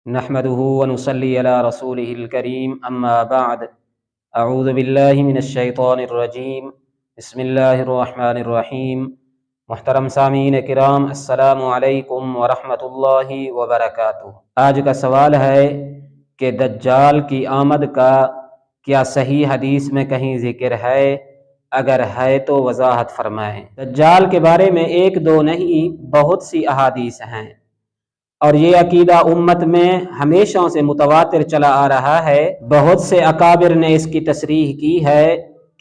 نحمده ونصلي على رسوله الكريم اما بعد اعوذ باللہ من الشیطان الرجیم بسم اللہ الرحمن الرحیم۔ محترم سامعین کرام، السلام علیکم ورحمۃ اللہ وبرکاتہ۔ آج کا سوال ہے کہ دجال کی آمد کا کیا صحیح حدیث میں کہیں ذکر ہے؟ اگر ہے تو وضاحت فرمائیں۔ دجال کے بارے میں ایک دو نہیں، بہت سی احادیث ہیں، اور یہ عقیدہ امت میں ہمیشہ سے متواتر چلا آ رہا ہے۔ بہت سے اکابر نے اس کی تصریح کی ہے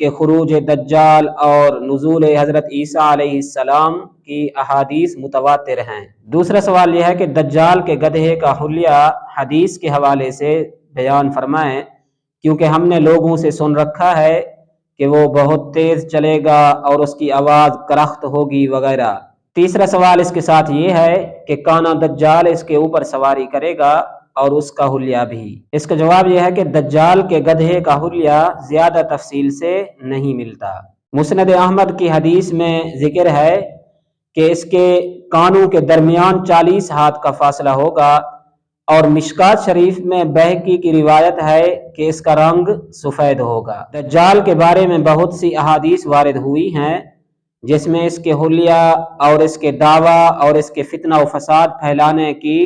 کہ خروج دجال اور نزول حضرت عیسیٰ علیہ السلام کی احادیث متواتر ہیں۔ دوسرا سوال یہ ہے کہ دجال کے گدھے کا حلیہ حدیث کے حوالے سے بیان فرمائیں، کیونکہ ہم نے لوگوں سے سن رکھا ہے کہ وہ بہت تیز چلے گا اور اس کی آواز کرخت ہوگی وغیرہ۔ تیسرا سوال اس کے ساتھ یہ ہے کہ کانا دجال اس کے اوپر سواری کرے گا اور اس کا حلیہ بھی؟ اس کا جواب یہ ہے کہ دجال کے گدھے کا حلیہ زیادہ تفصیل سے نہیں ملتا۔ مسند احمد کی حدیث میں ذکر ہے کہ اس کے کانوں کے درمیان 40 ہاتھ کا فاصلہ ہوگا، اور مشکات شریف میں بہقی کی روایت ہے کہ اس کا رنگ سفید ہوگا۔ دجال کے بارے میں بہت سی احادیث وارد ہوئی ہیں جس میں اس کے حلیہ اور اس کے دعویٰ اور اس کے فتنہ و فساد پھیلانے کی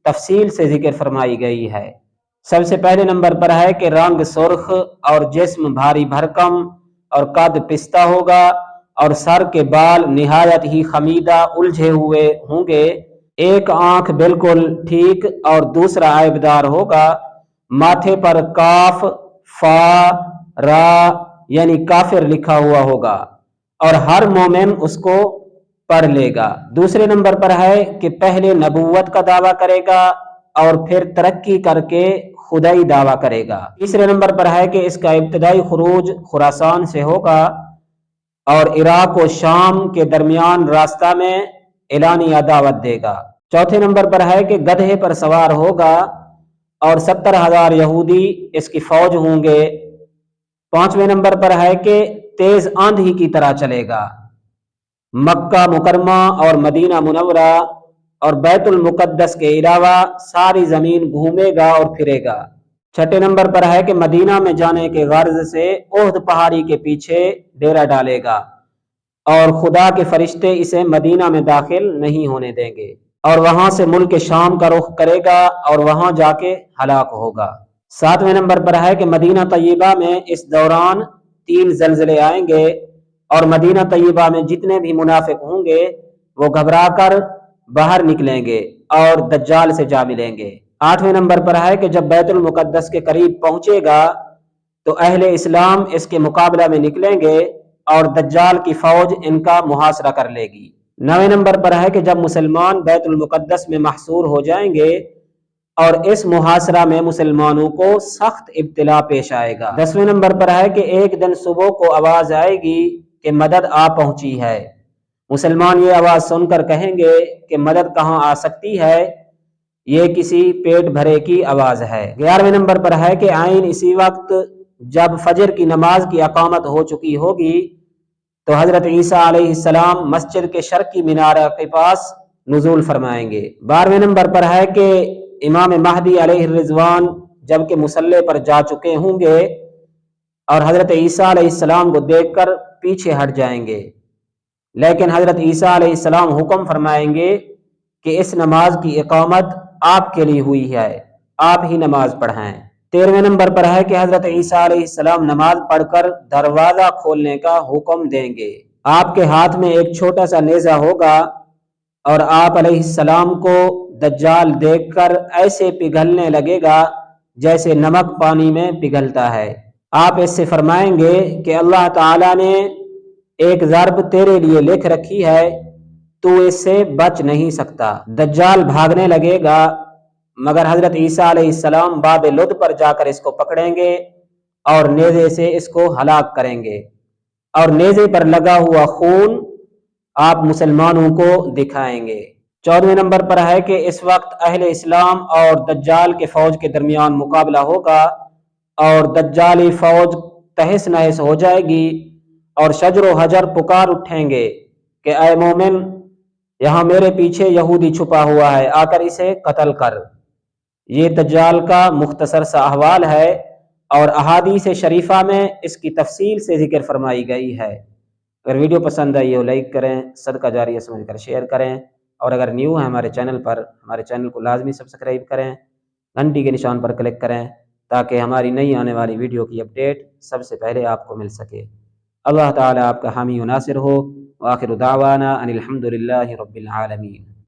تفصیل سے ذکر فرمائی گئی ہے۔ سب سے پہلے نمبر پر ہے کہ رنگ سرخ اور جسم بھاری بھرکم اور قد پستہ ہوگا، اور سر کے بال نہایت ہی خمیدہ الجھے ہوئے ہوں گے، ایک آنکھ بالکل ٹھیک اور دوسرا عیبدار ہوگا، ماتھے پر کاف فا را یعنی کافر لکھا ہوا ہوگا، اور ہر مومن اس کو پڑھ لے گا۔ دوسرے نمبر پر ہے کہ پہلے نبوت کا دعویٰ کرے گا اور پھر ترقی کر کے خدائی دعویٰ کرے گا۔ تیسرے نمبر پر ہے کہ اس کا ابتدائی خروج خراسان سے ہوگا اور عراق و شام کے درمیان راستہ میں اعلانیہ دعوت دے گا۔ چوتھے نمبر پر ہے کہ گدھے پر سوار ہوگا اور 70,000 یہودی اس کی فوج ہوں گے۔ پانچویں نمبر پر ہے کہ تیز آندھی کی طرح چلے گا، مکہ مکرمہ اور مدینہ منورہ اور بیت المقدس کے علاوہ ساری زمین گھومے گا اور پھرے گا۔ چھٹے نمبر پر ہے کہ مدینہ میں جانے کے غرض سے احد پہاڑی کے پیچھے ڈیرا ڈالے گا، اور خدا کے فرشتے اسے مدینہ میں داخل نہیں ہونے دیں گے، اور وہاں سے ملک شام کا رخ کرے گا اور وہاں جا کے ہلاک ہوگا۔ ساتویں نمبر پر ہے کہ مدینہ طیبہ میں اس دوران 3 زلزلے آئیں گے، اور مدینہ طیبہ میں جتنے بھی منافق ہوں گے وہ گھبرا کر باہر نکلیں گے اور دجال سے جا ملیں گے۔ 8ویں نمبر پر ہے کہ جب بیت المقدس کے قریب پہنچے گا تو اہل اسلام اس کے مقابلہ میں نکلیں گے اور دجال کی فوج ان کا محاصرہ کر لے گی۔ 9ویں نمبر پر ہے کہ جب مسلمان بیت المقدس میں محصور ہو جائیں گے اور اس محاصرہ میں مسلمانوں کو سخت ابتلا پیش آئے گا۔ 10ویں نمبر پر ہے کہ ایک دن صبح کو آواز آئے گی کہ مدد آ پہنچی ہے۔ مسلمان یہ آواز سن کر کہیں گے کہ مدد کہاں آ سکتی ہے، یہ کسی پیٹ بھرے کی آواز ہے۔ 11ویں نمبر پر ہے کہ عین اسی وقت جب فجر کی نماز کی اقامت ہو چکی ہوگی تو حضرت عیسیٰ علیہ السلام مسجد کے شرقی مینار کے پاس نزول فرمائیں گے۔ 12ویں نمبر پر ہے کہ امام مہدی علیہ الرضوان جب کہ مصلی پر جا چکے ہوں گے اور حضرت عیسیٰ علیہ السلام کو دیکھ کر پیچھے ہٹ جائیں گے، لیکن حضرت عیسیٰ علیہ السلام حکم فرمائیں گے کہ اس نماز کی اقامت آپ کے لیے ہوئی ہے، آپ ہی نماز پڑھائیں۔ 13ویں نمبر پر ہے کہ حضرت عیسیٰ علیہ السلام نماز پڑھ کر دروازہ کھولنے کا حکم دیں گے۔ آپ کے ہاتھ میں ایک چھوٹا سا نیزہ ہوگا اور آپ علیہ السلام کو دجال دیکھ کر ایسے پگھلنے لگے گا جیسے نمک پانی میں پگھلتا ہے۔ آپ اس سے فرمائیں گے کہ اللہ تعالیٰ نے ایک ضرب تیرے لیے لکھ رکھی ہے، تو اس سے بچ نہیں سکتا۔ دجال بھاگنے لگے گا، مگر حضرت عیسیٰ علیہ السلام باب لد پر جا کر اس کو پکڑیں گے اور نیزے سے اس کو ہلاک کریں گے، اور نیزے پر لگا ہوا خون آپ مسلمانوں کو دکھائیں گے۔ 14ویں نمبر پر ہے کہ اس وقت اہل اسلام اور دجال کے فوج کے درمیان مقابلہ ہوگا، اور دجالی فوج تہس نہس ہو جائے گی، اور شجر و حجر پکار اٹھیں گے کہ اے مومن، یہاں میرے پیچھے یہودی چھپا ہوا ہے، آ کر اسے قتل کر۔ یہ دجال کا مختصر سا احوال ہے، اور احادیث شریفہ میں اس کی تفصیل سے ذکر فرمائی گئی ہے۔ اگر ویڈیو پسند آئی ہو لائک کریں، صدقہ جاریہ سمجھ کر شیئر کریں، اور اگر نیو ہیں ہمارے چینل پر، ہمارے چینل کو لازمی سبسکرائب کریں، گھنٹی کے نشان پر کلک کریں تاکہ ہماری نئی آنے والی ویڈیو کی اپڈیٹ سب سے پہلے آپ کو مل سکے۔ اللہ تعالیٰ آپ کا حامی و ناصر ہو۔ وآخر دعوانا ان الحمد للہ رب العالمین۔